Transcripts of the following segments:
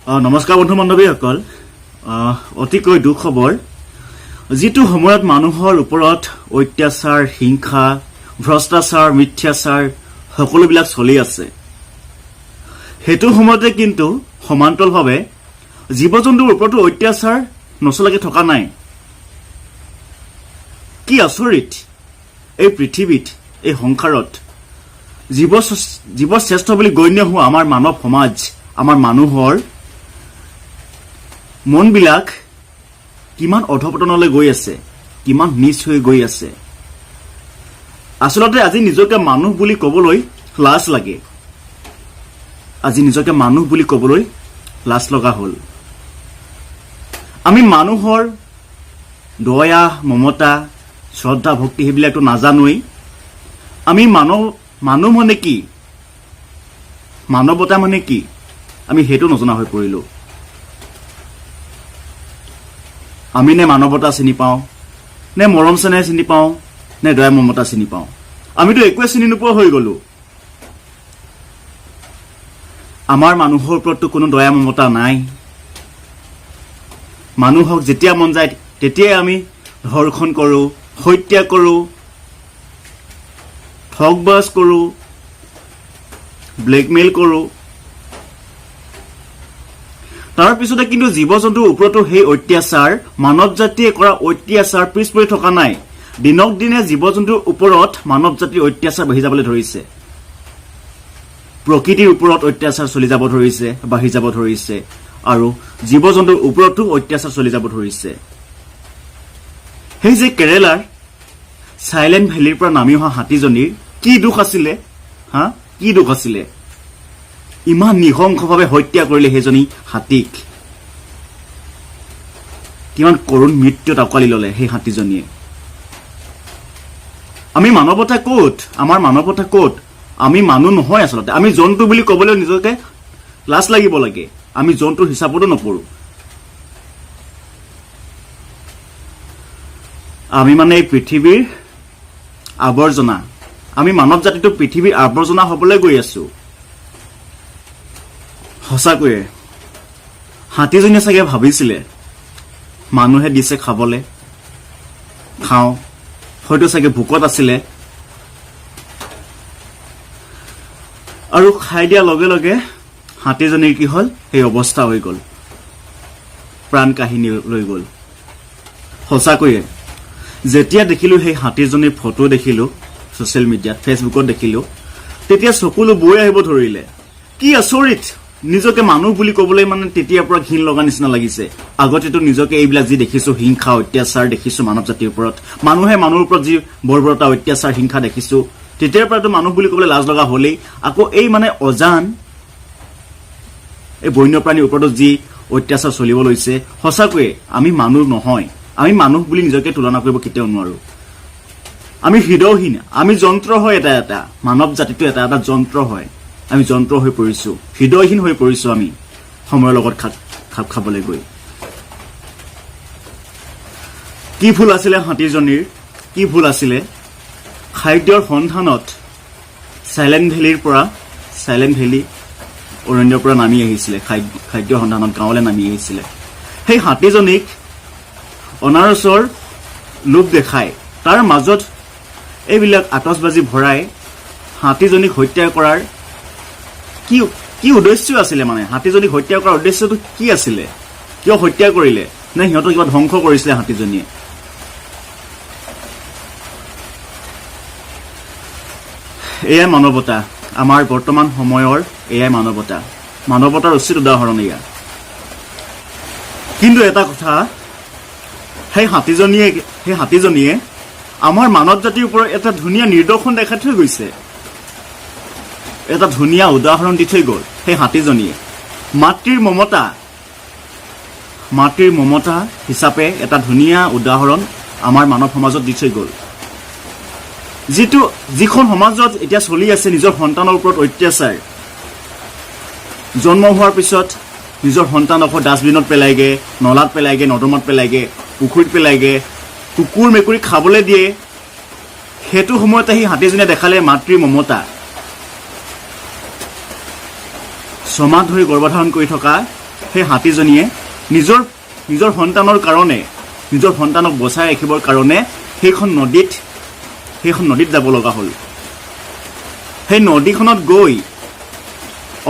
নমস্কাৰ বন্ধু বান্ধৱীসকল অতিকৈ দুখ খবৰ যিটো সময়ত মানুহৰ ওপৰত অত্যাচাৰ হিংসা ভ্ৰষ্টাচাৰ মিথ্যাচাৰ সকলোবিলাক চলি আছে হেতু সময়তে কিন্তু সমান্তৰালভাৱে জীৱ-জন্তুৰ ওপৰতো অত্যাচাৰ নচলাকে থকা নাই কি আচৰিত এই পৃথিৱীত এই সংসাৰত জীৱ শ্ৰেষ্ঠ বুলি গণ্য হোৱা আমাৰ মানৱ সমাজ আমাৰ মানুহৰ মনবিলাক কিমান অধপতনলৈ গৈ আছে কিমান নিচ হৈ গৈ আছে আসলতে আজি নিজকে মানুহ বুলি ক'বলৈ লাজ লাগে আজি নিজকে মানুহ বুলি ক'বলৈ লাজ লগা হ'ল আমি মানুহৰ দয়া মমতা শ্ৰদ্ধা ভক্তি হেবিলাকটো নাজানোই আমি মানুহ মানে কি মানৱতা মানে কি আমি হেতু নজনা হৈ পৰিলো আমি নে মানৱতা চিনি পাওঁ নে মৰম চেনেহ চিনি পাওঁ নে দয়া মমতা চিনি পাওঁ আমিতো একোৱে চিনি নোপোৱা হৈ গলো আমাৰ মানুহৰ ওপৰততো কোনো দয়া মমতা নাই মানুহক যেতিয়া মন যায় তেতিয়াই আমি ধৰ্ষণ কৰো হত্যা কৰো ঠগবাজ কৰো ব্লেকমেইল কৰো তাৰ পিছতে কিন্তু জীৱ-জন্তুৰ ওপৰতো সেই অত্যাচাৰ মানৱ জাতিয়ে কৰা অত্যাচাৰ পিছ পৰি থকা নাই দিনক দিনে জীৱ-জন্তুৰ ওপৰত মানৱ জাতিৰ অত্যাচাৰ বাঢ়ি যাবলৈ ধৰিছে প্ৰকৃতিৰ ওপৰত অত্যাচাৰ চলি যাব ধৰিছে বাঢ়ি যাব ধৰিছে আৰু জীৱ-জন্তুৰ ওপৰতো অত্যাচাৰ চলি যাব ধৰিছে সেই যে কেৰেলাৰ সাইলেন্ট ভেলীৰ পৰা নামি অহা হাতীজনীৰ কি দুখ আছিলে কি দুখ আছিলে ইমান নিহংসভাৱে হত্যা কৰিলে সেইজনী হাতীক কিমান কৰুণ মৃত্যুত আঁকোৱালি ললে সেই হাতীজনীয়ে আমি মানৱতা ক'ত আমাৰ মানৱতা ক'ত আমি মানুহ নহয় আসলতে আমি জন্তু বুলি ক'বলৈ নিজকে লাজ লাগিব লাগে আমি জন্তুৰ হিচাপতো নপৰো আমি মানে এই পৃথিৱীৰ আৱৰ্জনা আমি মানৱ জাতিটো পৃথিৱীৰ আৱৰ্জনা হ'বলৈ গৈ আছো সঁচাকৈয়ে হাতীজনীয়ে চাগে ভাবিছিলে মানুহে দিছে খাবলে খাওঁ হয়তো চাগে ভোকত আছিলে আৰু খাই দিয়াৰ লগে লগে হাতীজনীৰ কি হ'ল সেই অৱস্থা হৈ গ'ল প্ৰাণ কাহিনী লৈ গ'ল সঁচাকৈয়ে যেতিয়া দেখিলো সেই হাতীজনীৰ ফটো দেখিলো ছ'চিয়েল মিডিয়াত ফেচবুকত দেখিলো তেতিয়া চকুলো বৈ আহিব ধৰিলে কি আচৰিত নিজকে মানুহ বুলি ক'বলৈ মানে তেতিয়াৰ পৰা ঘিণ লগা নিচিনা লাগিছে আগতেতো নিজকে এইবিলাক যি দেখিছো হিংসা অত্যাচাৰ দেখিছো মানৱ জাতিৰ ওপৰত মানুহে মানুহৰ ওপৰত যি বৰ্বৰতা অত্যাচাৰ হিংসা দেখিছো তেতিয়াৰ পৰাতো মানুহ বুলি ক'বলৈ লাজ লগা হ'লেই আকৌ এই মানে অজান এই বন্যপ্ৰাণীৰ ওপৰতো যি অত্যাচাৰ চলিব লৈছে সঁচাকৈয়ে আমি মানুহ নহয় আমি মানুহ বুলি নিজকে তুলনা কৰিব কেতিয়াও নোৱাৰো আমি হৃদয়হীন আমি যন্ত্ৰ হয় এটা মানৱ জাতিটো এটা যন্ত্ৰ হয় আমি যন্ত্ৰ হৈ পৰিছো হৃদয়হীন হৈ পৰিছো আমি সময়ৰ লগত খাপ খাবলৈ গৈ কি ভুল আছিলে হাতীজনীৰ কি ভুল আছিলে খাদ্যৰ সন্ধানত সাইলেন্ট ভেলী অৰণ্যৰ পৰা নামি আহিছিলে খাদ্যৰ সন্ধানত গাঁৱলৈ নামি আহিছিলে সেই হাতীজনীক অনাৰসৰ লোভ দেখাই তাৰ মাজত এইবিলাক আতচবাজি ভৰাই হাতীজনীক হত্যা কৰাৰ কি উদ্দেশ্য আছিলে মানে হাতীজনীক হত্যা কৰাৰ উদ্দেশ্যটো কি আছিলে কিয় হত্যা কৰিলে নে সিহঁতক কিবা ধ্বংস কৰিছিলে হাতীজনীয়ে এয়াই মানৱতা আমাৰ বৰ্তমান সময়ৰ এয়াই মানৱতাৰ উচিত উদাহৰণ এয়া কিন্তু এটা কথা সেই হাতীজনীয়ে আমাৰ মানৱ জাতিৰ ওপৰত এটা ধুনীয়া নিদৰ্শন দেখাই থৈ গৈছে এটা ধুনীয়া উদাহৰণ দি থৈ গ'ল সেই হাতীজনীয়ে মাতৃৰ মমতা হিচাপে এটা ধুনীয়া উদাহৰণ আমাৰ মানৱ সমাজত দি থৈ গ'ল যিখন সমাজত এতিয়া চলি আছে নিজৰ সন্তানৰ ওপৰত অত্যাচাৰ জন্ম হোৱাৰ পিছত নিজৰ সন্তানক ডাষ্টবিনত পেলাইগে নলাত পেলাইগে নৰ্দমাত পেলাইগে পুখুৰীত পেলাইগে কুকুৰ মেকুৰী খাবলৈ দিয়ে হেতু সময়তে সেই হাতীজনীয়ে দেখালে মাতৃৰ মমতা ছমাহ ধৰি গৰ্ভধাৰণ কৰি থকা সেই হাতীজনীয়ে নিজৰ সন্তানৰ কাৰণে নিজৰ সন্তানক বচাই ৰাখিবৰ কাৰণে সেইখন নদীত যাব লগা হ'ল সেই নদীখনত গৈ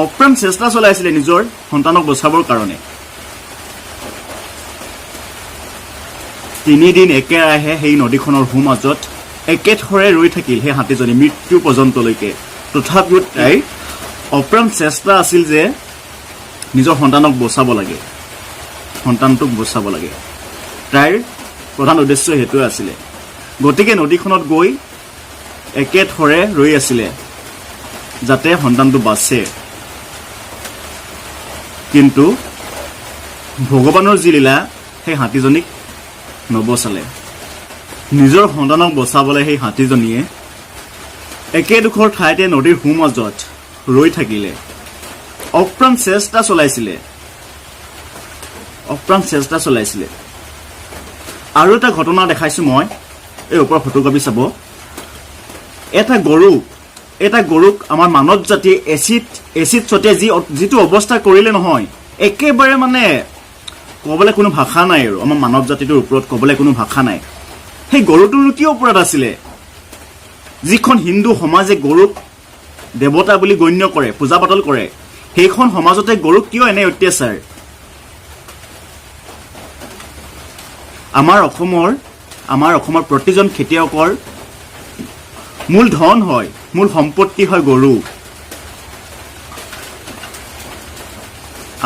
অপ্ৰাণ চেষ্টা চলাইছিলে নিজৰ সন্তানক বচাবৰ কাৰণে 3 দিন একেৰাহে সেই নদীখনৰ মাজত একেথৰে ৰৈ থাকিল সেই হাতীজনী মৃত্যু পৰ্যন্তলৈকে তথাপিও তাই অপ্ৰাণ চেষ্টা আছিল যে নিজৰ সন্তানক বচাব লাগে সন্তানটোক বচাব লাগে তাইৰ প্ৰধান উদ্দেশ্য হেতুৱে আছিল গতিকে নদীখনত গৈ একেথৰে ৰৈ আছিল যাতে সন্তানটো বাচে কিন্তু ভগৱানৰ যি লীলা সেই হাতীজনীক নবচালে নিজৰ সন্তানক বচাবলৈ সেই হাতীজনীয়ে একেডোখৰ ঠাইতে নদীৰ মাজত ৰৈ থাকিলে অপ্ৰাণ চেষ্টা চলাইছিলে আৰু এটা ঘটনা দেখাইছো মই এই ওপৰ ফটোকপি চাব এটা গৰুক আমাৰ মানৱ জাতিয়ে এচিড ছটিয়াই যিটো অৱস্থা কৰিলে নহয় একেবাৰে মানে ক'বলৈ কোনো ভাষা নাই আৰু আমাৰ মানৱ জাতিটোৰ ওপৰত ক'বলৈ কোনো ভাষা নাই সেই গৰুটোৰ কি অপৰাধ আছিলে যিখন হিন্দু সমাজে গৰুক দেৱতা বুলি গণ্য কৰে পূজা পাতল কৰে সেইখন সমাজতে গৰুক কিয় এনে অত্যাচাৰ আমাৰ অসমৰ প্ৰতিজন খেতিয়কৰ মূল ধন হয় মূল সম্পত্তি হয় গৰু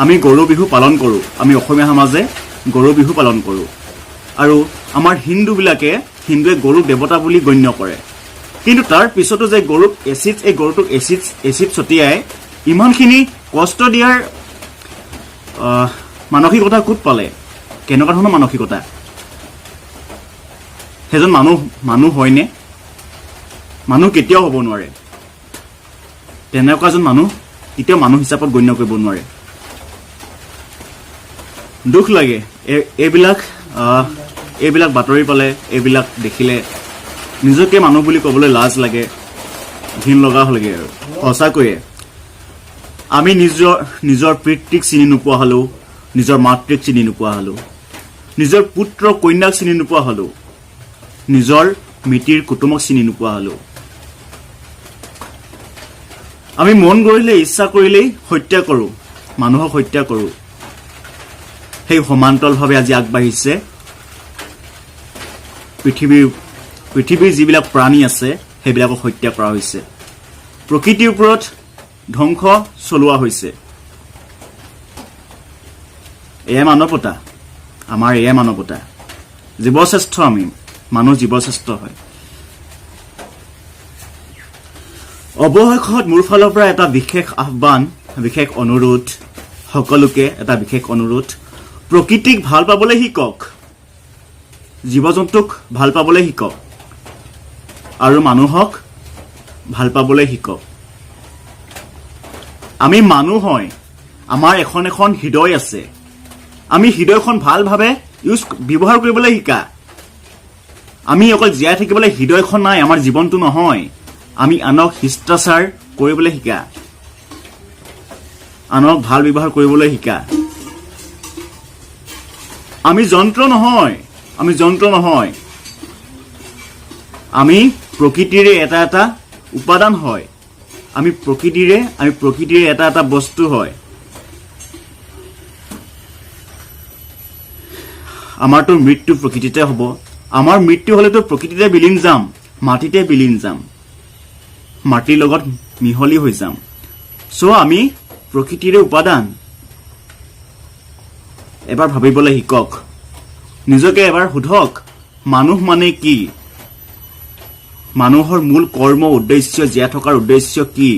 আমি গৰু বিহু পালন কৰোঁ আমি অসমীয়া সমাজে গৰু বিহু পালন কৰোঁ আৰু আমাৰ হিন্দুৱে গৰুক দেৱতা বুলি গণ্য কৰে কিন্তু তাৰ পিছতো যে গৰুটোক এচিড ছটিয়াই ইমানখিনি কষ্ট দিয়াৰ মানসিকতা ক'ত পালে কেনেকুৱা ধৰণৰ মানসিকতা সেইজন মানুহ হয়নে মানুহ কেতিয়াও হ'ব নোৱাৰে তেনেকুৱা এজন মানুহ কেতিয়াও মানুহ হিচাপত গণ্য কৰিব নোৱাৰে দুখ লাগে এইবিলাক বাতৰি পালে এইবিলাক দেখিলে নিজকে মানুহ বুলি ক'বলৈ লাজ লাগে ঘিণ লগা হলগে আৰু সঁচাকৈয়ে আমি নিজৰ পিতৃক চিনি নোপোৱা হলো নিজৰ মাতৃক চিনি নোপোৱা হলো নিজৰ পুত্ৰ কন্যাক চিনি নোপোৱা হলো নিজৰ মিতিৰ কুটুমক চিনি নোপোৱা হলো আমি মন কৰিলে ইচ্ছা কৰিলেই হত্যা কৰোঁ মানুহক হত্যা কৰোঁ সেই সমান্তৰালভাৱে আজি আগবাঢ়িছে পৃথিৱীৰ যিবিলাক প্ৰাণী আছে সেইবিলাকক হত্যা কৰা হৈছে প্ৰকৃতিৰ ওপৰত ধ্বংস চলোৱা হৈছে এয়া মানৱতা আমাৰ এয়া মানৱতা জীৱশ্ৰেষ্ঠ আমি মানুহ জীৱশ্ৰেষ্ঠ হয় অৱশেষত মোৰ ফালৰ পৰা এটা বিশেষ আহ্বান বিশেষ অনুৰোধ সকলোকে এটা বিশেষ অনুৰোধ প্ৰকৃতিক ভাল পাবলৈ শিকক জীৱ-জন্তুক ভাল পাবলৈ শিকক আৰু মানুহক ভাল পাবলৈ শিকক আমি মানুহ হয় আমাৰ এখন হৃদয় আছে আমি হৃদয়খন ভালভাৱে ব্যৱহাৰ কৰিবলৈ শিকা আমি অকল জীয়াই থাকিবলৈ হৃদয়খন নাই আমাৰ জীৱনটো নহয় আমি আনক শিষ্টাচাৰ কৰিবলৈ শিকা আনক ভাল ব্যৱহাৰ কৰিবলৈ শিকা আমি যন্ত্ৰ নহয় আমি প্ৰকৃতিৰে এটা উপাদান হয় আমি প্ৰকৃতিৰে এটা বস্তু হয় আমাৰতো মৃত্যু প্ৰকৃতিতে হ'ব আমাৰ মৃত্যু হলেতো প্ৰকৃতিতে বিলীন যাম মাটিতে বিলীন যাম মাটিৰ লগত মিহলি হৈ যাম আমি প্ৰকৃতিৰে উপাদান এবাৰ ভাবিবলৈ শিকক নিজকে এবাৰ সোধক মানুহ মানে কি মানুহৰ মূল কৰ্ম উদ্দেশ্য জীয়া থকাৰ উদ্দেশ্য কি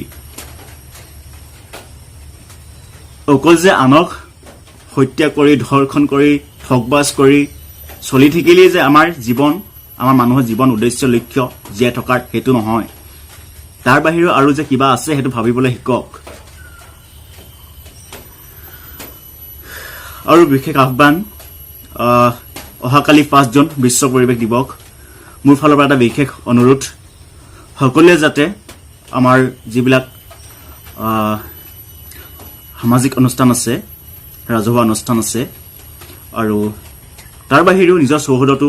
অকল যে আনক হত্যা কৰি ধৰ্ষণ কৰি ঠগবাজ কৰি চলি থাকিলেই যে আমাৰ মানুহৰ জীৱন উদ্দেশ্য লক্ষ্য জীয়া থকাৰ হেতু নহয় তাৰ বাহিৰেও আৰু যে কিবা আছে হেতু ভাবিবলৈ শিকক আৰু বিশেষ আহ্বান অহাকালি 5 জুন বিশ্ব পৰিৱেশ দিৱস মোৰ ফালৰ পৰা এটা বিশেষ অনুৰোধ সকলোৱে যাতে আমাৰ যিবিলাক সামাজিক অনুষ্ঠান আছে ৰাজহুৱা অনুষ্ঠান আছে আৰু তাৰ বাহিৰেও নিজৰ চৌহদতো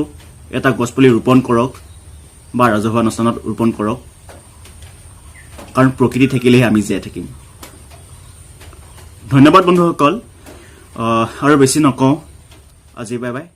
এটা গছপুলি ৰোপণ কৰক বা ৰাজহুৱা অনুষ্ঠানত ৰোপণ কৰক কাৰণ প্ৰকৃতি থাকিলেহে আমি জীয়াই থাকিম ধন্যবাদ বন্ধুসকল আৰু বেছি নকওঁ আজি বাই বাই